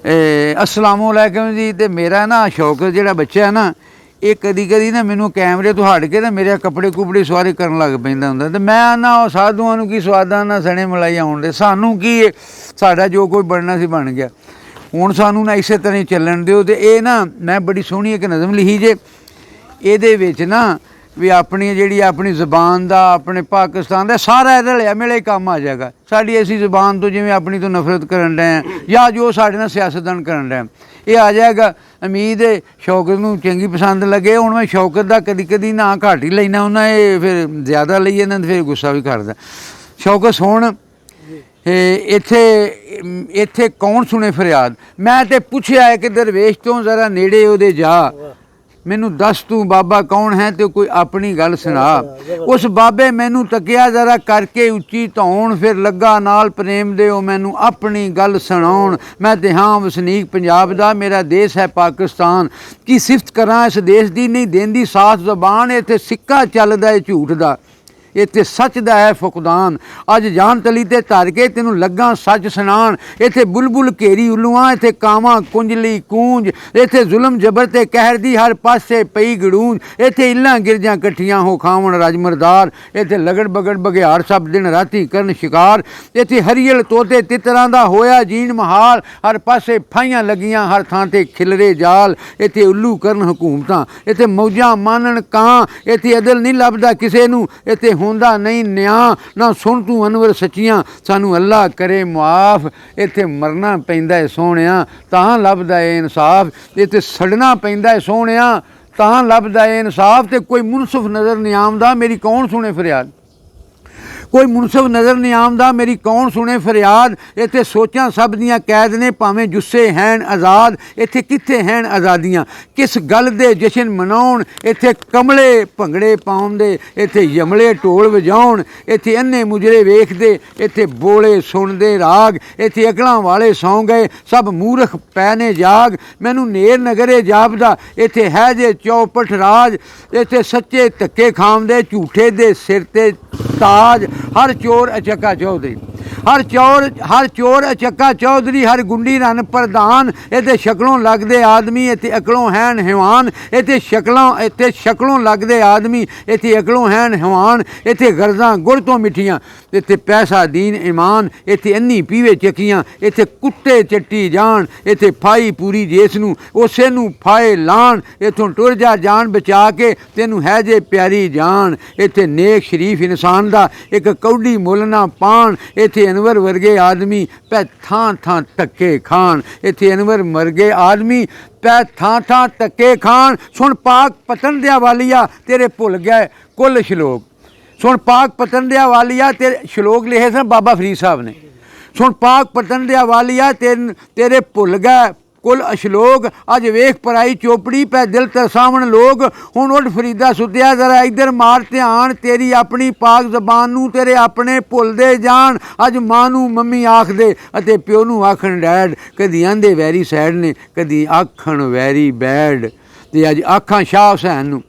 अस्सलामुअलैकुम जी। तो मेरा ना शौक जो बच्चा है ना, ये कदी कदी ना मैनू कैमरे तो हट के ना मेरे कपड़े कुपड़े सवारे करन लग पैंदा हुंदा। ते मैं ना साधुआं नूं की स्वादां ना सने मलाई आउण दे, सानू की साडा जो कोई बनना सी बन गया, हुण सानू ना इसे तरह चलन दिओ। ते ये ना मैं बड़ी सोहनी एक नज़म लिखी जे, ਇਹਦੇ ਵਿੱਚ ना भी अपनी जी अपनी जबान का अपने पाकिस्तान का सारा रलिया मिले काम आ जाएगा। साड़ी ऐसी जबान तो जिमें अपनी तो नफरत करन रहे हैं या जो साढ़े नाल सियासतदान करन रहे हैं, ये आ जाएगा। उम्मीद है शौकत नूं चंगी पसंद लगे। हुण मैं शौकत का कदी कदी ना घट ही लेना हुंदा, ये फिर ज़्यादा लईए ना फिर गुस्सा भी करदा। शौकत सुण, इत्थे इत्थे कौन सुने फरियाद। मैं तो पुछया एक दरवेश तो जरा नेड़े उहदे जा, मैनू दस तू बाबा कौन है, तो कोई अपनी गल सुना। उस बाबे मैनू तकिया जरा करके उच्ची धौन, फिर लगा नाल प्रेम दे ओ मैनू अपनी गल सुनाउण। मैं ते हाँ वसनीक पंजाब दा, मेरा देश है पाकिस्तान। की सिफत करां इस देश दी, नहीं देंदी साथ जबान। इत्थे सिक्का चलदा है झूठ दा, इत्थे सच दा है फुकदान। अज जान तली ते धर के तेनू लगा सच सुनाण। इत्थे बुलबुल घेरी उल्लुआं, इत्थे कावां कुंजली कूंज। इत्थे जुल्म जबर ते कहर दी हर पासे पई गड़ूंज। इत्थे इल्लां गिरजां कट्ठियां हो खावण रजमरदार। इत्थे लगड़ बगड़ बघियाड़ सब दिन राती करन शिकार। इत्थे हरियल तोते तितरां दा होया जीण महाल। हर पासे फाइयां लगियां, हर थां ते खिलरे जाल। इत्थे उल्लू करन हुकूमतां, इत्थे मौजां मानन कां। इत्थे अदल नहीं लभदा किसे नूं, इत्थे होंदा नहीं न्यां। ना सुन तू अनवर सच्चियां, सानू अल्लाह करे मुआफ। इत्थे मरना पैंदा है सोहणिया, तां लभदा है इंसाफ। इत्थे सड़ना पैंदा है सोहणिया, तां लभदा है इंसाफ। ते कोई मुनसिफ नज़र नहीं आमदा, मेरी कौन सुने फरियाद। कोई मुनसिफ नज़र नहीं आमदा, मेरी कौन सुने फरियाद। इत्थे सोचां सब दियां कैद ने, भावें जुस्से हैन आज़ाद। इत्थे कित्थे हैन आज़ादियां, किस गल दे जशन मनाउण। इत्थे कमले भंगड़े पाउंदे, इत्थे यमले ढोल वजाउण। इत्थे अन्ने मुजरे वेखदे, इत्थे बोले सुनदे राग। इत्थे अकलां वाले सौ गए, सब मूरख पैने जाग। मैनू नेर नगरे जापदा, इत्थे है जे चौपट राज। इत्थे सच्चे धक्के खांदे, झूठे दे सिर ते ताज। हर चोर अचक्का चौधरी, हर चोर अचक्का चौधरी। हर गुंडी रन प्रधान। इत्थे शक्लों लगदे आदमी, इत्थे अकलों हैन हैवान। इत्थे शक्लों लगदे आदमी, इत्थे अकलों हैन हैवान। इत्थे गर्जां गुड़ तो मिठियां, इत्थे पैसा दीन ईमान। इत्थे अन्नी पीवे चक्कियां, इत्थे कुत्ते चट्टी जान। इत्थे फाई पूरी जेस नूं, उसे नूं फाए लाण। इत्थों टुर जा जान बचा के, तेनू है जे प्यारी जान। इत्थे नेक शरीफ इंसान दा एक कौडी मुल ना पाण। इत्थे अनवर वर्गे आदमी पै थां थां धक्के खान। इत्थे अनवर वर्गे आदमी पै थां थां धक्के खान। सुन पाक पतन दिया वालिया, तेरे भुल गए कुल शलोक। सुन पाक पतन दिया वालिया, तेरे शलोक लिखे सन बाबा फरीद साहब ने। सुन पाक पतन दिया वालिया, तेरे भुल गए कुल अशलोक। अज वेख पराई चोपड़ी पै दिल तरसावन लोग। हुण उठ फरीदा सुत्या, जरा इधर मार ध्यान। तेरी अपनी पाक जबान नूं तेरे अपने भुलदे जान। अज मां नूं मम्मी आखदे अते प्यो नूं आखण डैड। कदी आंदे वैरी सैड ने, कदी आखण वैरी बैड। ते अज आखां शाह हुसैन नूं,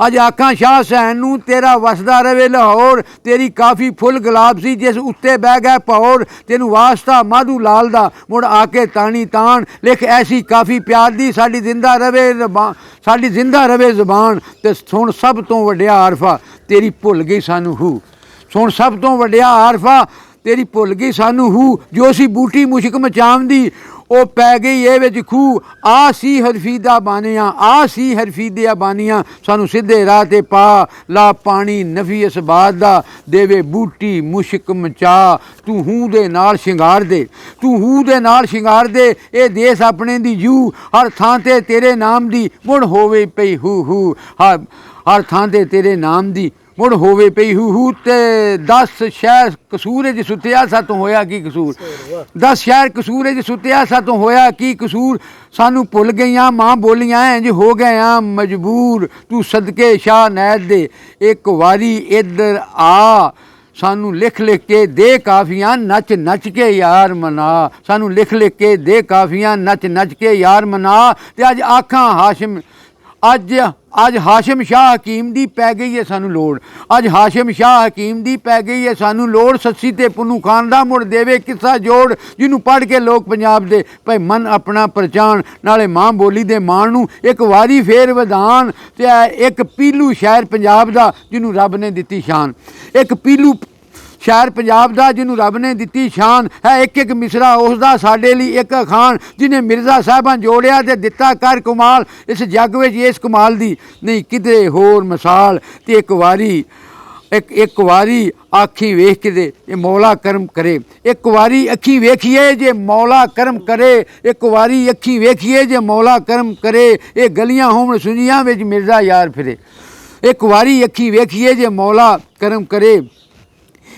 अज आखां शाह हुसैन नूं तेरा वसदा रवे लाहौर। तेरी काफ़ी फुल गुलाब सी जिस उत्ते बह गए भौर। तेनू वास्ता माधू लाल दा मुड़ आके तानी तान। लिख ऐसी काफ़ी प्यार दी, साडी जिंदा रवे जबान। ते सुण सब तो वड्डिया आरफा, तेरी भुल गई सानू हू। सुण सब तो वड्डिया आरफा, तेरी भुल गई सानू हू। जो सी बूटी मुश्क मचावदी, ਉਹ ਪੈ ਗਈ ਇਹ ਵਿੱਚ ਖੂਹ। ਆ ਸੀ ਹਰਫੀਦਾ ਬਾਨੀਆਂ, ਆ ਸੀ ਹਰਫੀਦਿਆ ਬਾਨੀਆਂ। ਸਾਨੂੰ ਸਿੱਧੇ ਰਾਹ ਤੇ ਪਾ ਲਾ ਪਾਣੀ ਨਫੀ ਇਸ ਬਾਤ ਦਾ। ਦੇਵੇ ਬੂਟੀ ਮੁਸ਼ਕ ਮਚਾ, ਤੂੰ ਹੂੰ ਦੇ ਨਾਲ ਸ਼ਿੰਗਾਰ ਦੇ, ਤੂੰ ਹੂੰ ਦੇ ਨਾਲ ਸ਼ਿੰਗਾਰ ਦੇ। ਇਹ ਦੇਸ ਆਪਣੇ ਦੀ ਜੂ, ਹਰ ਥਾਂ ਤੇ ਤੇਰੇ ਨਾਮ ਦੀ ਮੁੜ ਹੋਵੇ ਪਈ ਹੂ ਹੂ। ਹਰ ਥਾਂ ਤੇ ਤੇਰੇ ਨਾਮ ਦੀ मुड़ होवे पई हू हू। ते 10 शहर कसूर च सुत्या, सातों होया की कसूर। 10 शहर कसूर च सुत्या, सातों होया की कसूर। सानू भुल गईयां मां बोलियां, इंज हो गए मजबूर। तू सदके शाह नैद दे एक वारी इधर आ। सानू लिख लिख के दे काफियां, नच नच के यार मना। सानू लिख लिख के दे काफियां, नच नच के यार मना। ते अज आखां हाशिम, ਅੱਜ ਹਾਸ਼ਮ ਸ਼ਾਹ ਹਕੀਮ ਦੀ ਪੈ ਗਈ ਹੈ ਸਾਨੂੰ ਲੋੜ। ਅੱਜ ਹਾਸ਼ਮ ਸ਼ਾਹ ਹਕੀਮ ਦੀ ਪੈ ਗਈ ਹੈ ਸਾਨੂੰ ਲੋੜ। ਸੱਸੀ ਤੇ ਪੁੰਨੂ ਖਾਨ ਦਾ ਮੁੜ ਦੇਵੇ ਕਿੱਸਾ ਜੋੜ, ਜਿਹਨੂੰ ਪੜ੍ਹ ਕੇ ਲੋਕ ਪੰਜਾਬ ਦੇ ਭਾਈ ਮਨ ਆਪਣਾ ਪਹਿਚਾਣ, ਨਾਲੇ ਮਾਂ ਬੋਲੀ ਦੇ ਮਾਣ ਨੂੰ ਇੱਕ ਵਾਰੀ ਫੇਰ ਵਧਾਣ। ਤੇ ਇੱਕ ਪੀਲੂ ਸ਼ਾਇਰ ਪੰਜਾਬ ਦਾ ਜਿਹਨੂੰ ਰੱਬ ਨੇ ਦਿੱਤੀ ਸ਼ਾਨ, ਇੱਕ ਪੀਲੂ ਸ਼ਾਇਰ ਪੰਜਾਬ ਦਾ ਜਿਹਨੂੰ ਰੱਬ ਨੇ ਦਿੱਤੀ ਸ਼ਾਨ ਹੈ। ਇੱਕ ਇੱਕ ਮਿਸਰਾ ਉਸ ਦਾ ਸਾਡੇ ਲਈ ਇੱਕ ਅਖਾਣ, ਜਿਹਨੇ ਮਿਰਜ਼ਾ ਸਾਹਿਬਾਂ ਜੋੜਿਆ ਤੇ ਦਿੱਤਾ ਕਰ ਕਮਾਲ। ਇਸ ਜੱਗ ਵਿੱਚ ਇਸ ਕਮਾਲ ਦੀ ਨਹੀਂ ਕਿਤੇ ਹੋਰ ਮਿਸਾਲ। ਤੇ ਇੱਕ ਵਾਰੀ ਆਖੀ ਵੇਖ ਕੇ ਤੇ ਇਹ ਮੌਲਾ ਕਰਮ ਕਰੇ, ਇੱਕ ਵਾਰੀ ਅੱਖੀ ਵੇਖੀਏ ਜੇ ਮੌਲਾ ਕਰਮ ਕਰੇ, ਇੱਕ ਵਾਰੀ ਅੱਖੀ ਵੇਖੀਏ ਜੇ ਮੌਲਾ ਕਰਮ ਕਰੇ। ਇਹ ਗਲੀਆਂ ਹੋਣ ਸੁੰਝੀਆਂ ਵਿੱਚ ਮਿਰਜ਼ਾ ਯਾਰ ਫਿਰੇ, ਇੱਕ ਵਾਰੀ ਅੱਖੀ ਵੇਖੀਏ ਜੇ ਮੌਲਾ ਕਰਮ ਕਰੇ।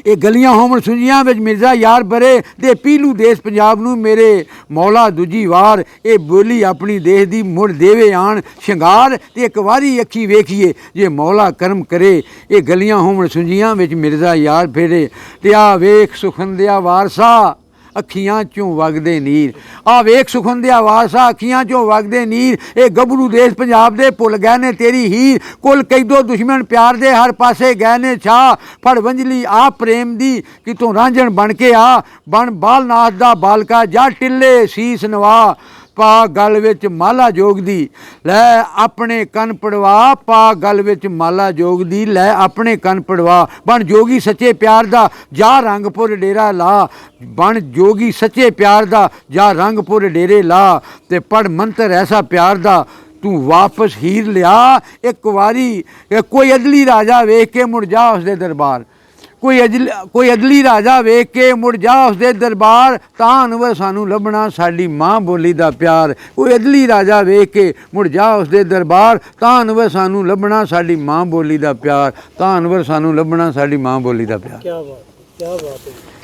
ਇਹ ਗਲੀਆਂ ਹੋਣ ਸੁੰਝੀਆਂ ਵਿੱਚ ਮਿਰਜ਼ਾ ਯਾਰ ਬਰੇ, ਦੇ ਪੀਲੂ ਦੇਸ਼ ਪੰਜਾਬ ਨੂੰ ਮੇਰੇ ਮੌਲਾ ਦੂਜੀ ਵਾਰ। ਇਹ ਬੋਲੀ ਆਪਣੀ ਦੇਸ਼ ਦੀ ਮੁੜ ਦੇਵੇ ਆਣ ਸ਼ਿੰਗਾਰ। ਤੇ ਇੱਕ ਵਾਰੀ ਅੱਖੀ ਵੇਖੀਏ ਜੇ ਮੌਲਾ ਕਰਮ ਕਰੇ, ਇਹ ਗਲੀਆਂ ਹੋਣ ਸੁੰਝੀਆਂ ਵਿੱਚ ਮਿਰਜ਼ਾ ਯਾਰ ਫੇਰੇ। ਤੇ ਆ ਵੇਖ ਸੁਖੰਦਿਆ ਵਾਰਸਾ ਅੱਖੀਆਂ ਚੋਂ ਵਗਦੇ ਨੀਰ, ਆ ਵੇਖ ਸੁਖੰਦਿਆ ਵਾਰਸਾ ਅੱਖੀਆਂ ਚੋਂ ਵਗਦੇ ਨੀਰ। ਇਹ ਗੱਭਰੂ ਦੇਸ਼ ਪੰਜਾਬ ਦੇ ਭੁੱਲ ਗਏ ਨੇ ਤੇਰੀ ਹੀਰ, ਕੁੱਲ ਕੈਦੋ ਦੁਸ਼ਮਣ ਪਿਆਰ ਦੇ ਹਰ ਪਾਸੇ ਗਏ ਨੇ ਛਾ। ਫੜ ਵੰਜਲੀ ਆ ਪ੍ਰੇਮ ਦੀ ਕਿਤੋਂ ਰਾਂਝਣ ਬਣ ਕੇ ਆ, ਬਣ ਬਾਲਨਾਥ ਦਾ ਬਾਲਕਾ ਜਾ ਟਿੱਲੇ ਸੀਸ ਨਵਾ। ਪਾ ਗਲ ਵਿੱਚ ਮਾਲਾ ਜੋਗ ਦੀ ਲੈ ਆਪਣੇ ਕੰਨ ਪੜਵਾ, ਪਾ ਗਲ ਵਿੱਚ ਮਾਲਾ ਜੋਗ ਦੀ ਲੈ ਆਪਣੇ ਕੰਨ ਪੜਵਾ। ਬਣ ਜੋਗੀ ਸੱਚੇ ਪਿਆਰ ਦਾ ਜਾ ਰੰਗਪੁਰ ਡੇਰਾ ਲਾ, ਬਣ ਜੋਗੀ ਸੱਚੇ ਪਿਆਰ ਦਾ ਜਾ ਰੰਗਪੁਰ ਡੇਰੇ ਲਾ। ਤੇ ਪੜ ਮੰਤਰ ਐਸਾ ਪਿਆਰ ਦਾ ਤੂੰ ਵਾਪਸ ਹੀਰ ਲਿਆ। ਇੱਕ ਵਾਰੀ ਕੋਈ ਅਦਲੀ ਰਾਜਾ ਵੇਖ ਕੇ ਮੁੜ ਜਾ ਉਸਦੇ ਦਰਬਾਰ, ਕੋਈ ਅਦਲੀ ਰਾਜਾ ਵੇਖ ਕੇ ਮੁੜ ਜਾ ਉਸਦੇ ਦਰਬਾਰ। ਤਾਂ ਅਨਵਰ ਸਾਨੂੰ ਲੱਭਣਾ ਸਾਡੀ ਮਾਂ ਬੋਲੀ ਦਾ ਪਿਆਰ, ਕੋਈ ਅਦਲੀ ਰਾਜਾ ਵੇਖ ਕੇ ਮੁੜ ਜਾ ਉਸਦੇ ਦਰਬਾਰ। ਤਾਂ ਅਨਵਰ ਸਾਨੂੰ ਲੱਭਣਾ ਸਾਡੀ ਮਾਂ ਬੋਲੀ ਦਾ ਪਿਆਰ, ਤਾਂ ਅਨਵਰ ਸਾਨੂੰ ਲੱਭਣਾ ਸਾਡੀ ਮਾਂ ਬੋਲੀ ਦਾ ਪਿਆਰ। ਕੀ ਬਾਤ ਹੈ।